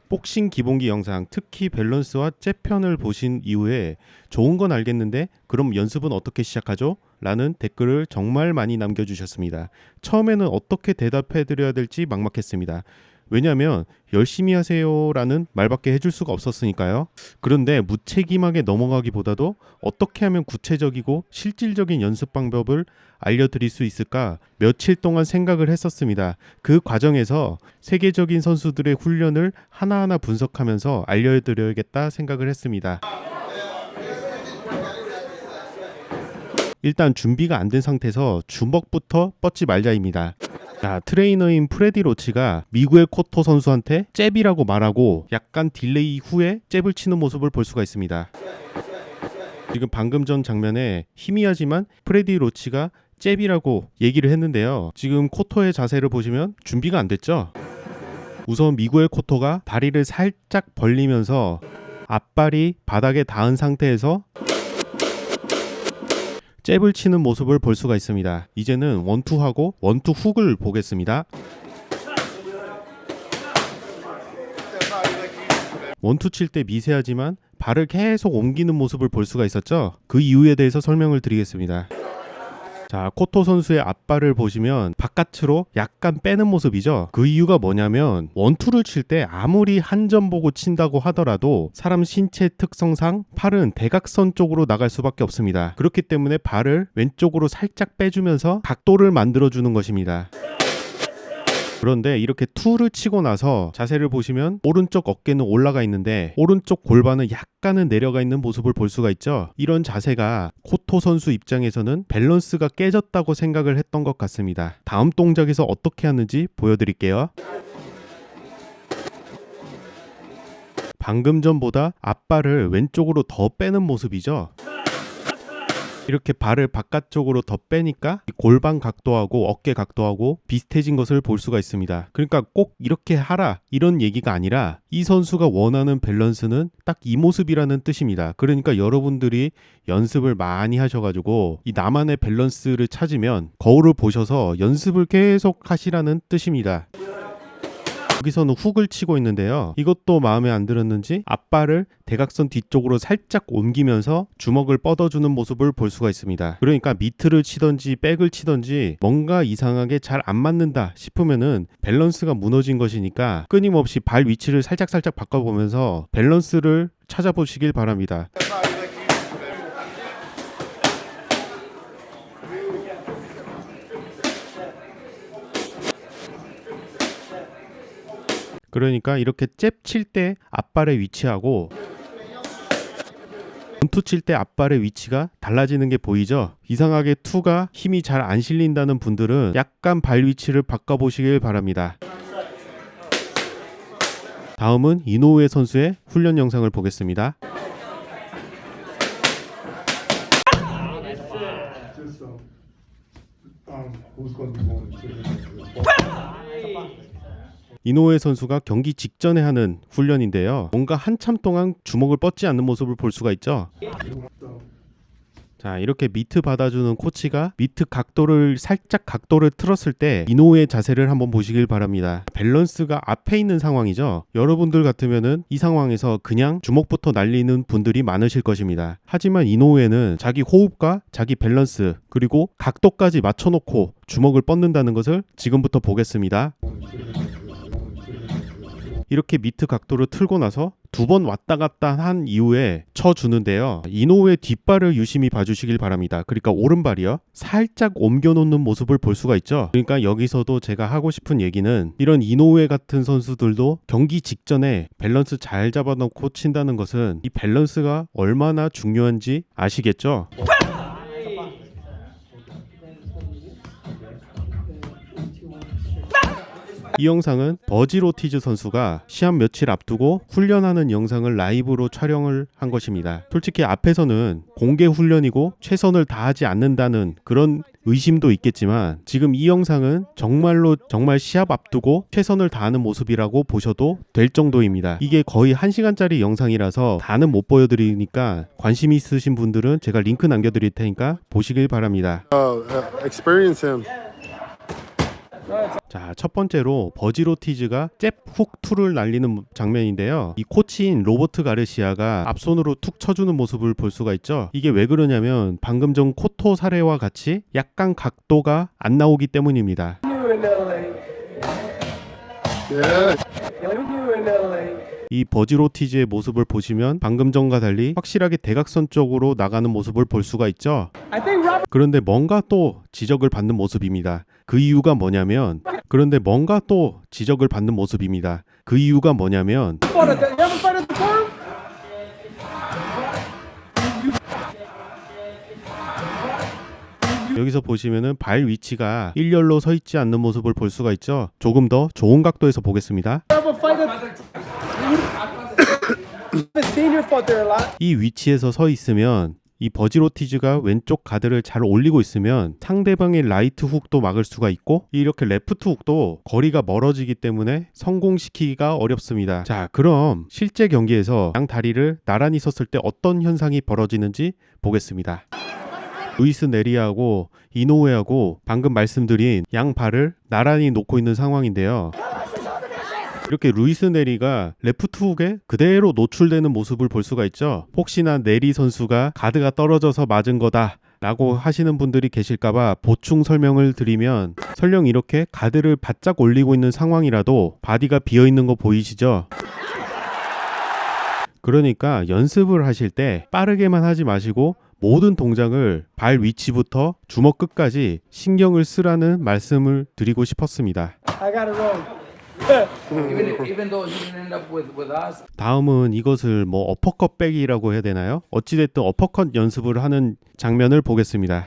복싱 기본기 영상, 특히 밸런스와 잽편을 보신 이후에 좋은 건 알겠는데 그럼 연습은 어떻게 시작하죠? 라는 댓글을 정말 많이 남겨주셨습니다. 처음에는 어떻게 대답해드려야 될지 막막했습니다. 왜냐하면 열심히 하세요 라는 말밖에 해줄 수가 없었으니까요. 그런데 무책임하게 넘어가기보다도 어떻게 하면 구체적이고 실질적인 연습 방법을 알려드릴 수 있을까 며칠 동안 생각을 했었습니다. 그 과정에서 세계적인 선수들의 훈련을 하나하나 분석하면서 알려드려야겠다 생각을 했습니다. 일단 준비가 안 된 상태에서 주먹부터 뻗지 말자입니다. 자, 트레이너인 프레디 로치가 미구엘 코토 선수한테 잽이라고 말하고 약간 딜레이 후에 잽을 치는 모습을 볼 수가 있습니다. 지금 방금 전 장면에 희미하지만 프레디 로치가 잽이라고 얘기를 했는데요. 지금 코토의 자세를 보시면 준비가 안 됐죠. 우선 미구엘 코토가 다리를 살짝 벌리면서 앞발이 바닥에 닿은 상태에서 잽을 치는 모습을 볼 수가 있습니다. 이제는 원투하고 원투 훅을 보겠습니다. 원투 칠 때 미세하지만 발을 계속 옮기는 모습을 볼 수가 있었죠. 그 이유에 대해서 설명을 드리겠습니다. 자, 코토 선수의 앞발을 보시면 바깥으로 약간 빼는 모습이죠. 그 이유가 뭐냐면 원투를 칠 때 아무리 한 점 보고 친다고 하더라도 사람 신체 특성상 팔은 대각선 쪽으로 나갈 수밖에 없습니다. 그렇기 때문에 발을 왼쪽으로 살짝 빼주면서 각도를 만들어주는 것입니다. 그런데 이렇게 투를 치고 나서 자세를 보시면 오른쪽 어깨는 올라가 있는데 오른쪽 골반은 약간은 내려가 있는 모습을 볼 수가 있죠. 이런 자세가 코토 선수 입장에서는 밸런스가 깨졌다고 생각을 했던 것 같습니다. 다음 동작에서 어떻게 하는지 보여드릴게요. 방금 전보다 앞발을 왼쪽으로 더 빼는 모습이죠. 이렇게 발을 바깥쪽으로 더 빼니까 골반 각도하고 어깨 각도하고 비슷해진 것을 볼 수가 있습니다. 그러니까 꼭 이렇게 하라 이런 얘기가 아니라 이 선수가 원하는 밸런스는 딱 이 모습이라는 뜻입니다. 그러니까 여러분들이 연습을 많이 하셔가지고 이 나만의 밸런스를 찾으면 거울을 보셔서 연습을 계속 하시라는 뜻입니다. 여기서는 훅을 치고 있는데요. 이것도 마음에 안 들었는지 앞발을 대각선 뒤쪽으로 살짝 옮기면서 주먹을 뻗어주는 모습을 볼 수가 있습니다. 그러니까 미트를 치던지 백을 치던지 뭔가 이상하게 잘 안 맞는다 싶으면은 밸런스가 무너진 것이니까 끊임없이 발 위치를 살짝 바꿔보면서 밸런스를 찾아보시길 바랍니다. 그러니까 이렇게 잽 칠 때 앞발의 위치하고 원투 칠 때 앞발의 위치가 달라지는 게 보이죠? 이상하게 투가 힘이 잘 안 실린다는 분들은 약간 발 위치를 바꿔보시길 바랍니다. 다음은 이노우에 선수의 훈련 영상을 보겠습니다. 이노우에 선수가 경기 직전에 하는 훈련인데요. 뭔가 한참 동안 주먹을 뻗지 않는 모습을 볼 수가 있죠. 자, 이렇게 미트 받아주는 코치가 미트 각도를 살짝 각도를 틀었을 때 이노우의 자세를 한번 보시길 바랍니다. 밸런스가 앞에 있는 상황이죠. 여러분들 같으면은 이 상황에서 그냥 주먹부터 날리는 분들이 많으실 것입니다. 하지만 이노우에는 자기 호흡과 자기 밸런스 그리고 각도까지 맞춰놓고 주먹을 뻗는다는 것을 지금부터 보겠습니다. 이렇게 미트 각도를 틀고 나서 두 번 왔다 갔다 한 이후에 쳐주는데요. 이노우의 뒷발을 유심히 봐주시길 바랍니다. 그러니까 오른발이요. 살짝 옮겨놓는 모습을 볼 수가 있죠. 그러니까 여기서도 제가 하고 싶은 얘기는 이런 이노우에 같은 선수들도 경기 직전에 밸런스 잘 잡아놓고 친다는 것은 이 밸런스가 얼마나 중요한지 아시겠죠? 이 영상은 버지 로티즈 선수가 시합 며칠 앞두고 훈련하는 영상을 라이브로 촬영을 한 것입니다. 솔직히 앞에서는 공개 훈련이고 최선을 다하지 않는다는 그런 의심도 있겠지만 지금 이 영상은 정말로 정말 시합 앞두고 최선을 다하는 모습이라고 보셔도 될 정도입니다. 이게 거의 1시간짜리 영상이라서 다는 못 보여드리니까 관심 있으신 분들은 제가 링크 남겨드릴 테니까 보시길 바랍니다. Experience him. 자, 첫 번째로 버지로티즈가 잽훅 투를 날리는 장면인데요. 이 코치인 로버트 가르시아가 앞손으로 툭 쳐주는 모습을 볼 수가 있죠. 이게 왜 그러냐면 방금 전 코토 사례와 같이 약간 각도가 안 나오기 때문입니다. 이 버지로티즈의 모습을 보시면 방금 전과 달리 확실하게 대각선 쪽으로 나가는 모습을 볼 수가 있죠. 그런데 뭔가 또 지적을 받는 모습입니다. 그 이유가 뭐냐면 여기서 보시면은 발 위치가 일렬로 서 있지 않는 모습을 볼 수가 있죠. 조금 더 좋은 각도에서 보겠습니다. 이 위치에서 서 있으면 이 버지로티즈가 왼쪽 가드를 잘 올리고 있으면 상대방의 라이트 훅도 막을 수가 있고 이렇게 레프트 훅도 거리가 멀어지기 때문에 성공시키기가 어렵습니다. 자, 그럼 실제 경기에서 양 다리를 나란히 섰을 때 어떤 현상이 벌어지는지 보겠습니다. 루이스 네리하고 이노우에하고 방금 말씀드린 양 발을 나란히 놓고 있는 상황인데요. 이렇게 루이스 네리가 레프트 훅에 그대로 노출되는 모습을 볼 수가 있죠. 혹시나 네리 선수가 가드가 떨어져서 맞은 거다 라고 하시는 분들이 계실까봐 보충 설명을 드리면, 설령 이렇게 가드를 바짝 올리고 있는 상황이라도 바디가 비어있는 거 보이시죠? 그러니까 연습을 하실 때 빠르게만 하지 마시고 모든 동작을 발 위치부터 주먹 끝까지 신경을 쓰라는 말씀을 드리고 싶었습니다. 다음은 이것을 어퍼컷 백이라고 해야 되나요? 어찌됐든 어퍼컷 연습을 하는 장면을 보겠습니다.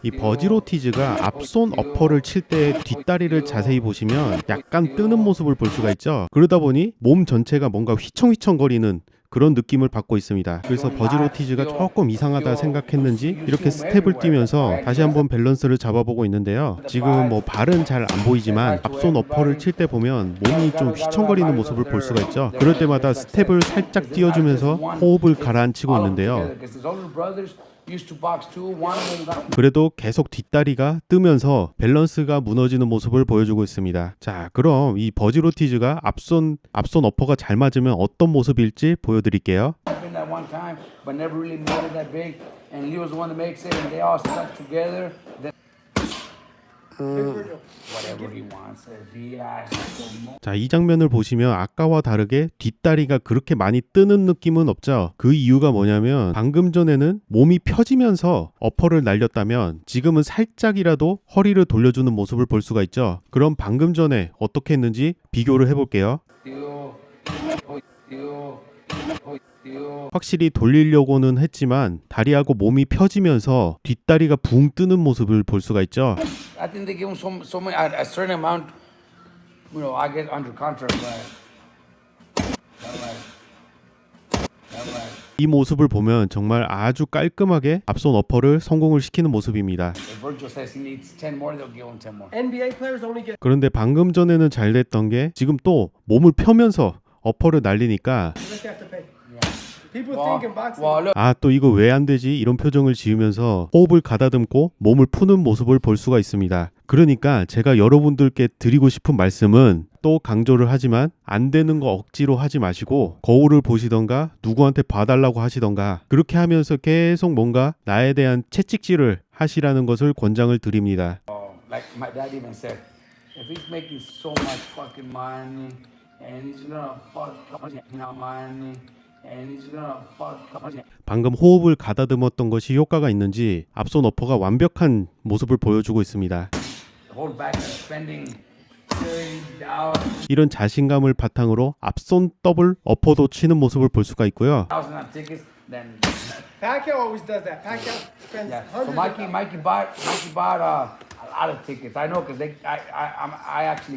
이 버지로티즈가 앞손 어퍼를 칠 때 뒷다리를 자세히 보시면 약간 뜨는 모습을 볼 수가 있죠. 그러다 보니 몸 전체가 뭔가 휘청휘청거리는 그런 느낌을 받고 있습니다. 그래서 버지로티즈가 조금 이상하다 생각했는지 이렇게 스텝을 뛰면서 다시 한번 밸런스를 잡아보고 있는데요. 지금 발은 잘 안 보이지만 앞손 어퍼를 칠 때 보면 몸이 좀 휘청거리는 모습을 볼 수가 있죠. 그럴 때마다 스텝을 살짝 띄워주면서 호흡을 가라앉히고 있는데요. 그래도 계속 뒷다리가 뜨면서 밸런스가 무너지는 모습을 보여주고 있습니다. 자, 그럼 이 버지로티즈가 앞손 어퍼가 잘 맞으면 어떤 모습일지 보여드릴게요. 자, 이 장면을 보시면 아까와 다르게 뒷다리가 그렇게 많이 뜨는 느낌은 없죠. 그 이유가 뭐냐면 방금 전에는 몸이 펴지면서 어퍼를 날렸다면 지금은 살짝이라도 허리를 돌려주는 모습을 볼 수가 있죠. 그럼 방금 전에 어떻게 했는지 비교를 해볼게요. 확실히 돌리려고는 했지만 다리하고 몸이 펴지면서 뒷다리가 붕 뜨는 모습을 볼 수가 있죠. I think they give him so much a certain amount, I get under contract, 이 모습을 보면 정말 아주 깔끔하게 앞손 어퍼를 성공을 시키는 모습입니다. 그런데 방금 전에는 잘 됐던 게 지금 또 몸을 펴면서 어퍼를 날리니까 또 이거 왜 안 되지? 이런 표정을 지으면서 호흡을 가다듬고 몸을 푸는 모습을 볼 수가 있습니다. 그러니까 제가 여러분들께 드리고 싶은 말씀은, 또 강조를 하지만 안 되는 거 억지로 하지 마시고 거울을 보시던가 누구한테 봐달라고 하시던가 그렇게 하면서 계속 뭔가 나에 대한 채찍질을 하시라는 것을 권장을 드립니다. Like my dad even said, if he's making so much fucking money and he's gonna fuck money. 방금 호흡을 가다듬었던 것이 효과가 있는지 앞손 어퍼가 완벽한 모습을 보여주고 있습니다. 이런 자신감을 바탕으로 앞손 더블 어퍼도 치는 모습을 볼 수가 있고요.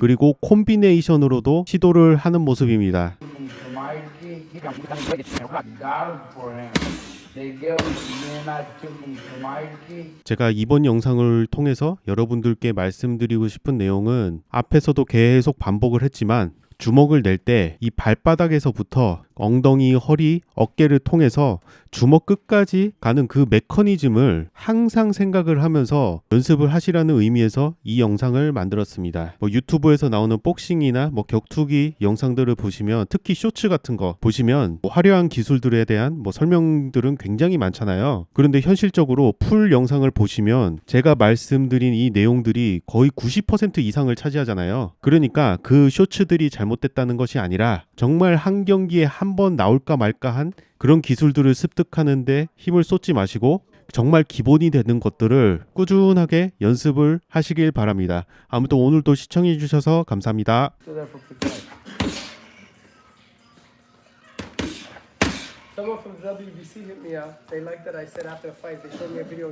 그리고 콤비네이션으로도 시도를 하는 모습입니다. 제가 이번 영상을 통해서 여러분들께 말씀드리고 싶은 내용은 앞에서도 계속 반복을 했지만 주먹을 낼 때 이 발바닥에서부터 엉덩이, 허리, 어깨를 통해서 주먹 끝까지 가는 그 메커니즘을 항상 생각을 하면서 연습을 하시라는 의미에서 이 영상을 만들었습니다. 뭐 유튜브에서 나오는 복싱이나 뭐 격투기 영상들을 보시면, 특히 쇼츠 같은 거 보시면 뭐 화려한 기술들에 대한 뭐 설명들은 굉장히 많잖아요. 그런데 현실적으로 풀 영상을 보시면 제가 말씀드린 이 내용들이 거의 90% 이상을 차지하잖아요. 그러니까 그 쇼츠들이 잘못됐다는 것이 아니라 정말 한 경기에 한 번 나올까 말까 한 그런 기술들을 습득하는데 힘을 쏟지 마시고 정말 기본이 되는 것들을 꾸준하게 연습을 하시길 바랍니다. 아무튼 오늘도 시청해 주셔서 감사합니다. So there for quick fight. Someone from WBC hit me up. They liked that I said after the fight. They showed me a video